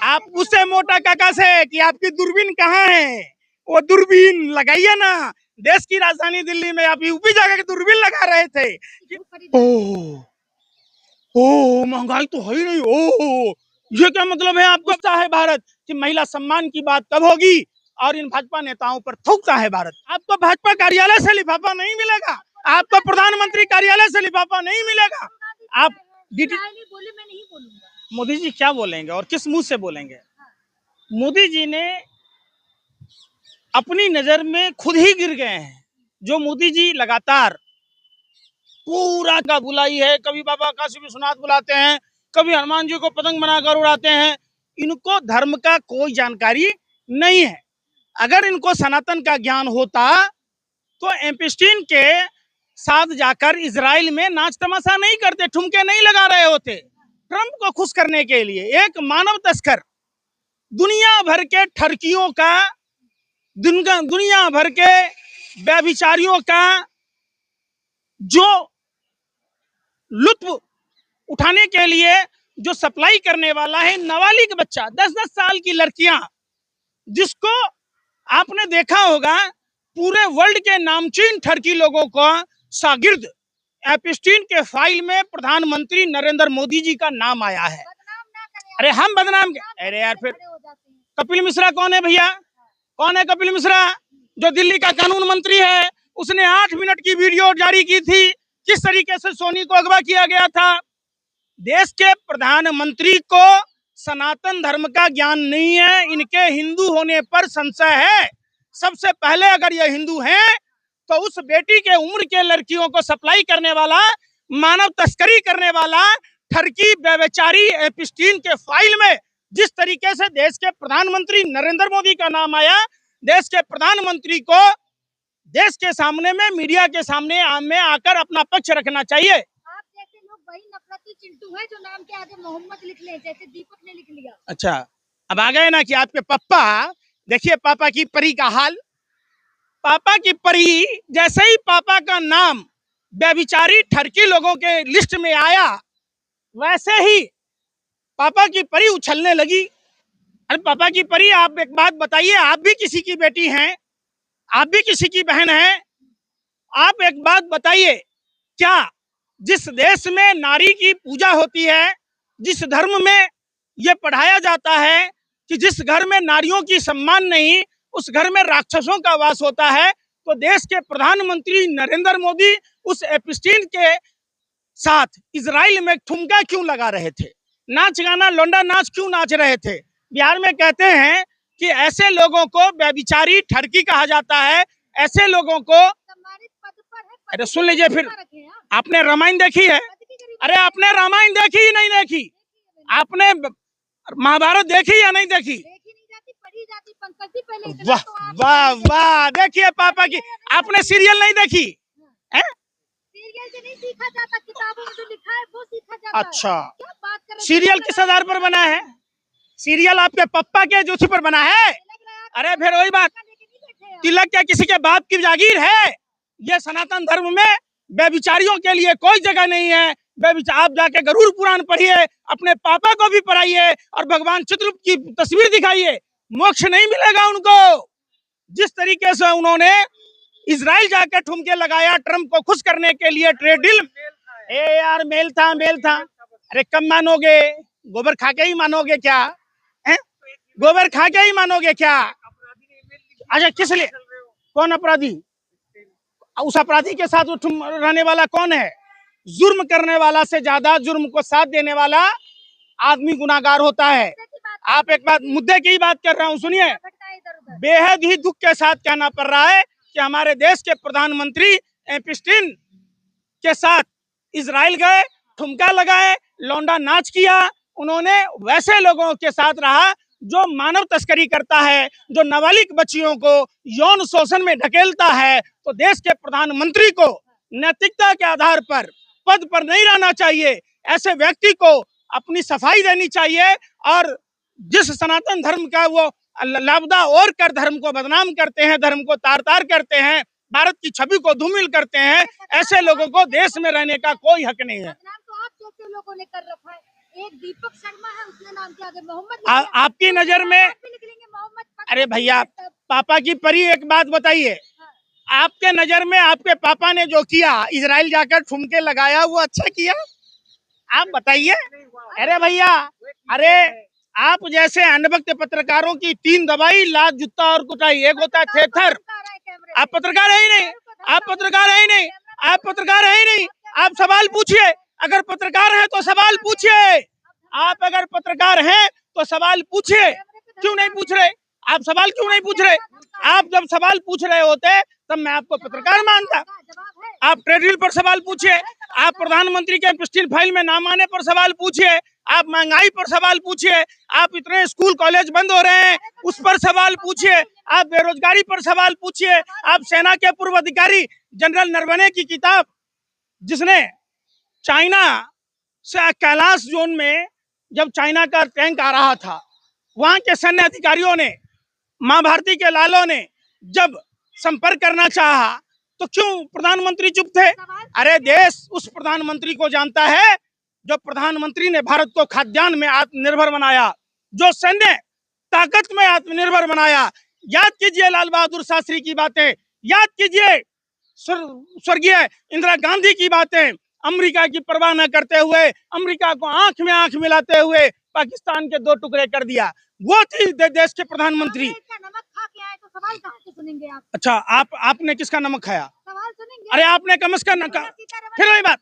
आप उससे मोटा काका से कि आपकी दूरबीन कहाँ है, वो दूरबीन लगाइए ना। देश की राजधानी दिल्ली में आप यूपी जाकर दूरबीन लगा रहे थे। ओह ओह, महंगाई तो है ही नहीं। ओह, ये क्या मतलब है आपको? चाहे भारत कि महिला सम्मान की बात कब होगी और इन भाजपा नेताओं पर थूकता है भारत। आपको भाजपा कार्यालय से लिफाफा नहीं मिलेगा, आपको प्रधानमंत्री कार्यालय से लिफाफा नहीं मिलेगा। आप मोदी जी क्या बोलेंगे और किस मुंह से बोलेंगे? मोदी जी ने अपनी नजर में खुद ही गिर गए हैं। जो मोदी जी लगातार पूरा का बुलाई है, कभी बाबा काशी विश्वनाथ बुलाते हैं, कभी हनुमान जी को पतंग बनाकर उड़ाते हैं। इनको धर्म का कोई जानकारी नहीं है। अगर इनको सनातन का ज्ञान होता तो एपिस्टीन के साथ जाकर इजराइल में नाच तमाशा नहीं करते, ठुमके नहीं लगा रहे होते। ट्रंप को खुश करने के लिए एक मानव तस्कर दुनिया भर के ठरकियों का, दुनिया भर के व्यभिचारियों का जो लुत्फ उठाने के लिए जो सप्लाई करने वाला है, नाबालिग बच्चा 10-10 साल की लड़कियां, जिसको आपने देखा होगा पूरे वर्ल्ड के नामचीन ठरकी लोगों का शागिर्द एपिस्टीन के फाइल में प्रधानमंत्री नरेंद्र मोदी जी का नाम आया है। अरे हम बदनाम, अरे यार फिर कपिल मिश्रा कौन है भैया? कौन है कपिल मिश्रा? जो दिल्ली का कानून मंत्री है, उसने 8 मिनट की वीडियो जारी की थी किस तरीके से सोनी को अगवा किया गया था। देश के प्रधानमंत्री को सनातन धर्म का ज्ञान नहीं है, इनके हिंदू होने पर संशय है। सबसे पहले अगर ये हिंदू हैं तो उस बेटी के उम्र के लड़कियों को सप्लाई करने वाला, मानव तस्करी करने वाला ठरकी व्यभिचारी एपिस्टीन के फाइल में जिस तरीके से देश के प्रधानमंत्री नरेंद्र मोदी का नाम आया, देश के प्रधानमंत्री को देश के सामने में, मीडिया के सामने में आकर अपना पक्ष रखना चाहिए। आप जैसे लोग वही नफरती चिंटू है जो नाम के आगे मोहम्मद लिख ले, जैसे दीपक ने लिख लिया। अच्छा, अब आ गए ना कि आपके पापा, देखिए पापा की परी का हाल। पापा की परी, जैसे ही पापा का नाम व्यभिचारी ठरकी लोगों के लिस्ट में आया, वैसे ही पापा की परी उछलने लगी। अरे पापा की परी, आप एक बात बताइए, आप भी किसी की बेटी हैं, आप भी किसी की बहन हैं। आप एक बात बताइए, क्या जिस देश में नारी की पूजा होती है, जिस धर्म में यह पढ़ाया जाता है कि जिस घर में नारियों की सम्मान नहीं, उस घर में राक्षसों का वास होता है, तो देश के प्रधानमंत्री नरेंद्र मोदी उस एपिस्टीन के साथ इजराइल में ठुमका क्यों लगा रहे थे? नाच गाना लौंडा नाच क्यों नाच रहे थे? बिहार में कहते हैं कि ऐसे लोगों को व्यभिचारी ठरकी कहा जाता है। ऐसे लोगों को, अरे सुन लीजिए, फिर आपने रामायण देखी है? अरे आपने रामायण देखी ही नहीं देखी? आपने महाभारत देखी या नहीं देखी? वाह वाह वाह, देखिए पापा की। आपने सीरियल नहीं देखी है? सीरियल से नहीं सीखा जाता, किताबों में जो लिखा है वो सीखा जाता। अच्छा, सीरियल किस आधार पर बना है? सीरियल आपके पप्पा के ज्योति पर बना है। अरे फिर वही बात, तिलक क्या किसी के बाप की जागीर है? ये सनातन धर्म में व्यभिचारियों के लिए कोई जगह नहीं है। आप जाके गरुड़ पुराण पढ़िए, अपने पापा को भी पढ़ाइए और भगवान चित्रगुप्त की तस्वीर दिखाइए, मोक्ष नहीं मिलेगा उनको। जिस तरीके से उन्होंने इजराइल जाकर ठुमके लगाया ट्रंप को खुश करने के लिए, ट्रेड डील, ए यार मेल था, मेल था। अरे कब मानोगे? गोबर खा के ही मानोगे क्या? है? गोबर खा के ही मानोगे क्या? अच्छा, किस लिए? कौन अपराधी? उस अपराधी के साथ रहने वाला कौन है? जुर्म करने वाला से ज्यादा जुर्म को साथ देने वाला आदमी गुनाहगार होता है। आप एक बात, मुद्दे की ही बात कर रहा हूँ, सुनिए। बेहद ही दुख के साथ कहना पड़ रहा है कि हमारे देश के प्रधानमंत्री एपिस्टीन के साथ इजराइल गए, ठुमका लगाए, लौंडा नाच किया। उन्होंने वैसे लोगों के साथ रहा जो मानव तस्करी करता है, जो नाबालिग बच्चियों को यौन शोषण में ढकेलता है। तो देश के प्रधानमंत्री को नैतिकता के आधार पर पद पर नहीं रहना चाहिए। ऐसे व्यक्ति को अपनी सफाई देनी चाहिए। और जिस सनातन धर्म का वो लापदा और कर धर्म को बदनाम करते हैं, धर्म को तार तार करते हैं, भारत की छवि को धूमिल करते हैं, ऐसे लोगों को देश में रहने का कोई हक नहीं है। तो आप जैसे लोगों ने कर रखा है, एक दीपक शर्मा है, उसने नाम के आगे मोहम्मद लिख लिया। आपकी नजर में आप भी लिख लेंगे मोहम्मद। अरे भैया, पापा की परी, एक बात बताइए, आपके नजर में आपके पापा ने जो किया, इजराइल जाकर ठुमके लगाया, वो अच्छा किया? आप बताइए। अरे भैया, अरे आप जैसे अनबक्त पत्रकारों की 3 दवाई, लात, जूता और कुटाई। एक होता है थेथर। आप पत्रकार है ही नहीं, आप पत्रकार है ही नहीं, आप पत्रकार है ही नहीं। आप सवाल पूछिए, अगर पत्रकार है तो सवाल पूछिए। आप अगर पत्रकार हैं तो सवाल पूछिए। क्यों नहीं पूछ रहे? आप सवाल क्यों नहीं पूछ रहे? आप जब सवाल पूछ रहे होते तब मैं आपको पत्रकार मानता। आप ट्रेड पर सवाल पूछिए, आप प्रधानमंत्री के पिस्टल फाइल में नाम आने पर सवाल पूछिए, आप महंगाई पर सवाल पूछिए, आप इतने स्कूल कॉलेज बंद हो रहे हैं उस पर सवाल पूछिए, आप बेरोजगारी पर सवाल पूछिए, आप सेना के पूर्व अधिकारी जनरल नरवणे की किताब, जिसने चाइना से कैलाश जोन में जब चाइना का टैंक आ रहा था, वहां के सैन्य अधिकारियों ने, मां भारती के लालों ने जब संपर्क करना चाहा तो क्यों प्रधानमंत्री चुप थे? अरे देश उस प्रधानमंत्री को जानता है जो प्रधानमंत्री ने भारत को खाद्यान्न में आत्मनिर्भर बनाया, जो सैन्य ताकत में आत्मनिर्भर बनाया। याद कीजिए लाल बहादुर शास्त्री की बातें, याद कीजिए स्वर्गीय इंदिरा गांधी की बातें। अमेरिका की परवाह न करते हुए, अमेरिका को आंख में आंख मिलाते हुए पाकिस्तान के 2 टुकड़े कर दिया। वो थी देश के प्रधानमंत्री। नमक खा के आए तो सवाल कहाँ से सुनेंगे आप? अच्छा, आपने किसका नमक खाया? सवाल सुनेंगे। अरे आपने कम से कम, फिर वही बात,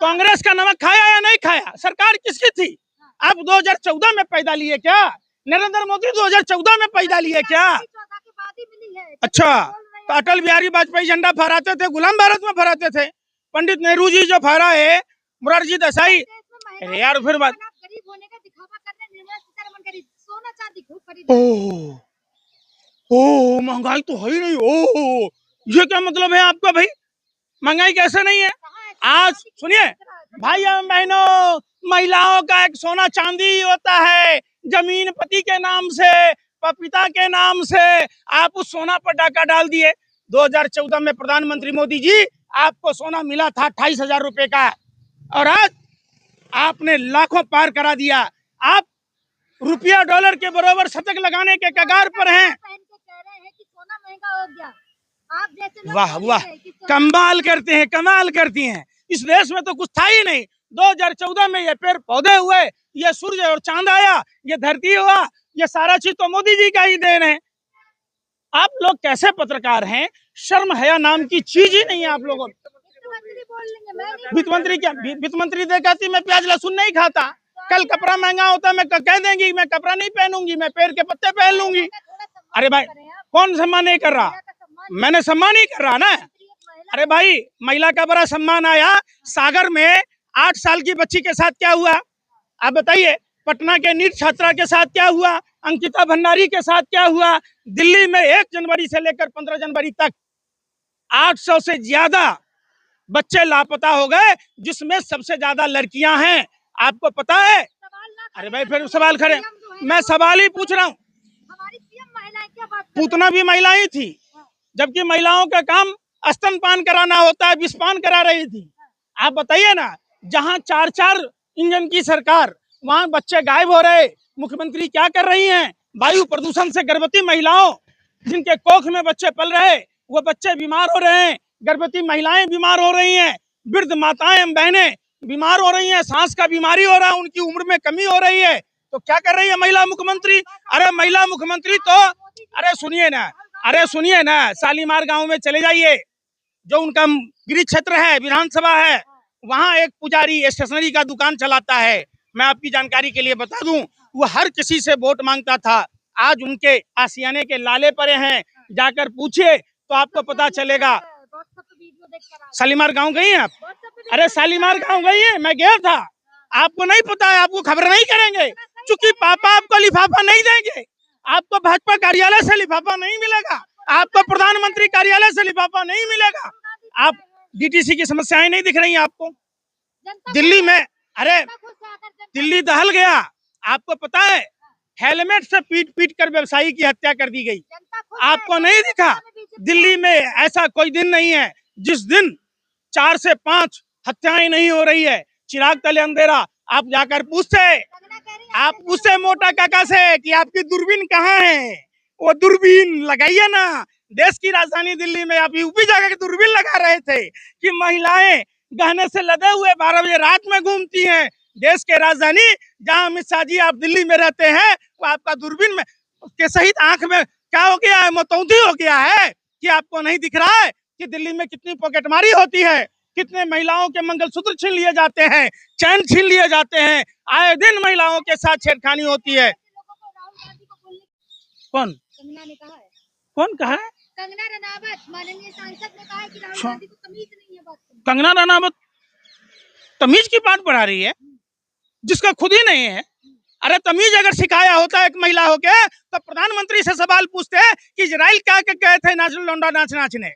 कांग्रेस का नमक खाया या नहीं खाया? सरकार किसकी थी? आप 2014 में पैदा लिए क्या? नरेंद्र मोदी 2014 में पैदा लिए क्या? अच्छा, तो अटल बिहारी वाजपेयी झंडा फहराते थे, गुलाम भारत में फहराते थे। पंडित नेहरू जी जो फहराए, मोरारजी देसाई। अरे यार, फिर बात, गरीब होने का दिखावा करने निर्मला सीतारमण करी, सोना चांदी खूब खरीदे। ओ महंगाई तो है ही नहीं। ओ ये क्या मतलब है आपका भाई? महंगाई कैसे नहीं है? आज सुनिए भाई बहनों, महिलाओं का एक सोना चांदी होता है, जमीन पति के नाम से, पिता के नाम से। आप उस सोना पर डाका डाल दिए। 2014 में प्रधानमंत्री मोदी जी, आपको सोना मिला था 28,000 रुपए का, और आज आपने लाखों पार करा दिया। आप रुपया डॉलर के बराबर शतक लगाने के कगार पर हैं। वाह वाह, कमाल करते हैं, कमाल करती हैं। इस देश में तो कुछ था ही नहीं। 2014 में ये पेड़ पौधे हुए, ये सूर्य और चांद आया, ये धरती हुआ, ये सारा चीज तो मोदी जी का ही देन है। आप लोग कैसे पत्रकार हैं? शर्म हया नाम की चीज ही नहीं है आप लोगों को। वित्त मंत्री क्या, वित्त मंत्री कहती मैं प्याज लहसुन नहीं खाता। कल कपड़ा महंगा होता मैं कह देंगी मैं कपड़ा नहीं पहनूंगी, मैं पेड़ के पत्ते पहन लूंगी। अरे भाई, कौन सम्मान नहीं कर रहा? मैंने सम्मान ही कर रहा ना। अरे भाई, महिला का बड़ा सम्मान आया। सागर में 8 साल की बच्ची के साथ क्या हुआ आप बताइए? पटना के नीट छात्रा के साथ क्या हुआ? अंकिता भंडारी के साथ क्या हुआ? दिल्ली में 1 जनवरी से लेकर 15 जनवरी तक 800 से ज्यादा बच्चे लापता हो गए, जिसमें सबसे ज्यादा लड़कियां हैं। आपको पता है? अरे भाई, फिर सवाल करें, मैं सवाल ही पूछ रहा हूँ। पूतना भी महिला ही थी, जबकि महिलाओं का काम स्तनपान कराना होता है, विषपान करा रही थी। आप बताइए ना, जहां 4-4 इंजन की सरकार, वहां बच्चे गायब हो रहे। मुख्यमंत्री क्या कर रही हैं? वायु प्रदूषण से गर्भवती महिलाओं, जिनके कोख में बच्चे पल रहे, वो बच्चे बीमार हो रहे हैं। गर्भवती महिलाएं बीमार हो रही हैं, वृद्ध माताएं बहनें बीमार हो रही हैं, सांस का बीमारी हो रहा है, उनकी उम्र में कमी हो रही है। तो क्या कर रही है महिला मुख्यमंत्री? अरे महिला मुख्यमंत्री तो, अरे सुनिए ना, शालीमार गांव में चले जाइए, जो उनका गृह क्षेत्र है, विधानसभा है, वहां एक पुजारी स्टेशनरी का दुकान चलाता है। मैं आपकी जानकारी के लिए बता दूं, वो हर किसी से वोट मांगता था। आज उनके आशियाने के लाले पड़े हैं, जाकर पूछिए तो आपको पता चलेगा। शालीमार गांव गई हैं आप? अरे शालीमार गांव गई है? मैं गया था। आपको नहीं पता है, आपको खबर नहीं करेंगे, क्योंकि पापा आपको लिफाफा नहीं देंगे। आपको भाजपा कार्यालय से लिफाफा नहीं मिलेगा, आपको प्रधानमंत्री कार्यालय से लिफाफा नहीं मिलेगा। आप डीटीसी की समस्याएं नहीं दिख रही हैं आपको? दिल्ली में, अरे दिल्ली दहल गया। आपको पता है, हेलमेट से पीट पीट कर व्यवसायी की हत्या कर दी गई। आपको नहीं दिखा? दिल्ली में ऐसा कोई दिन नहीं है जिस दिन 4 से 5 हत्याएं नहीं हो रही है। चिराग तले अंधेरा, आप जाकर पूछते, कंगना कह रही है आप पूछते मोटा काका से कि आपकी दूरबीन कहाँ है, वो दूरबीन लगाइए ना। देश की राजधानी दिल्ली में आप यूपी जाकर के दूरबीन लगा रहे थे कि महिलाएं गहने से लदे हुए 12 बजे रात में घूमती हैं। देश के राजधानी जहां अमित शाह जी आप दिल्ली में रहते हैं, वो आपका दूरबीन में के सहित आंख में क्या हो गया है, मतौंधी हो गया है कि आपको नहीं दिख रहा है कि दिल्ली में कितनी पॉकेटमारी होती है, कितने महिलाओं के मंगलसूत्र छीन लिए जाते हैं, चैन छीन लिए जाते हैं, आए दिन महिलाओं के साथ छेड़खानी होती है। ऐसे लोगों को राहुल गांधी को बोलने कौन कंगना ने कहा है। कौन कहा है? कंगना रनावत माननीय सांसद ने कहा है कि राहुल अच्छा। गांधी को तमीज नहीं है बात करने की। कंगना रनावत तमीज की बात बढ़ा रही है जिसका खुद ही नहीं है। अरे तमीज अगर सिखाया होता एक महिला होके तो प्रधानमंत्री से सवाल पूछते कि इजराइल क्या के गए थे लौंडा नाचने,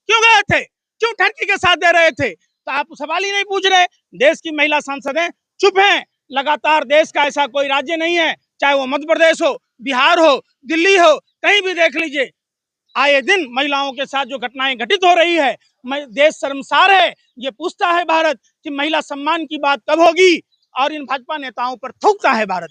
क्यों गए थे, क्यों ठरकी के साथ दे रहे थे, तो आप सवाल ही नहीं पूछ रहे। देश की महिला सांसदें चुप हैं लगातार। देश का ऐसा कोई राज्य नहीं है, चाहे वो मध्य प्रदेश हो, बिहार हो, दिल्ली हो, कहीं भी देख लीजिए, आए दिन महिलाओं के साथ जो घटनाएं घटित हो रही है, देश शर्मसार है। ये पूछता है भारत कि महिला सम्मान की बात कब होगी, और इन भाजपा नेताओं पर थूकता है भारत।